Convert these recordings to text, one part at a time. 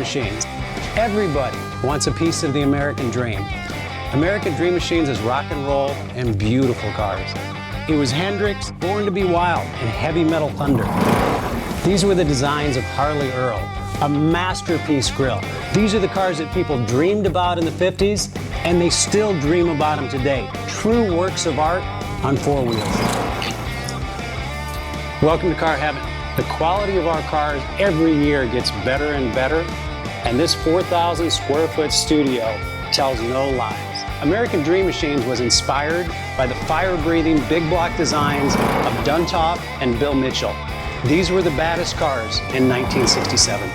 Machines. Everybody wants a piece of the American dream. American Dream Machines is rock and roll and beautiful cars. It was Hendrix, born to be wild, and heavy metal thunder. These were the designs of Harley Earl, a masterpiece grille. These are the cars that people dreamed about in the 50s, and they still dream about them today. True works of art on four wheels. Welcome to Car Heaven. The quality of our cars every year gets better and better, and this 4,000 square foot studio tells no lies. American Dream Machines was inspired by the fire-breathing big block designs of Duntop and Bill Mitchell. These were the baddest cars in 1967.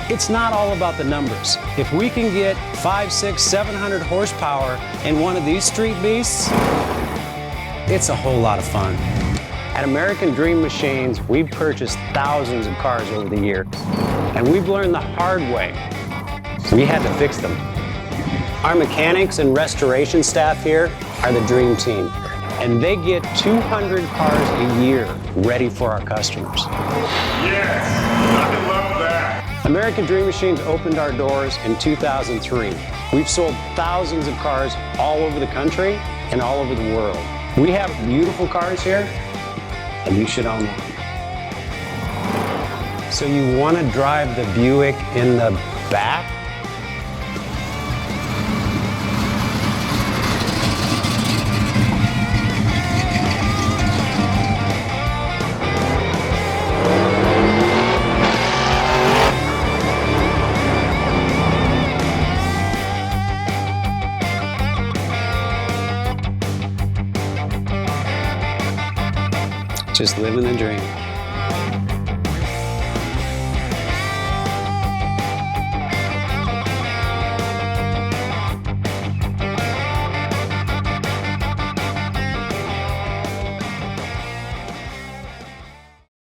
It's not all about the numbers. If we can get 500, 600, 700 horsepower in one of these street beasts, it's a whole lot of fun. At American Dream Machines, we've purchased thousands of cars over the years, and we've learned the hard way. We had to fix them. Our mechanics and restoration staff here are the dream team, and they get 200 cars a year ready for our customers. Yes, I love that. American Dream Machines opened our doors in 2003. We've sold thousands of cars all over the country and all over the world. We have beautiful cars here, and you should own one. So you want to drive the Buick in the back? Just living the dream.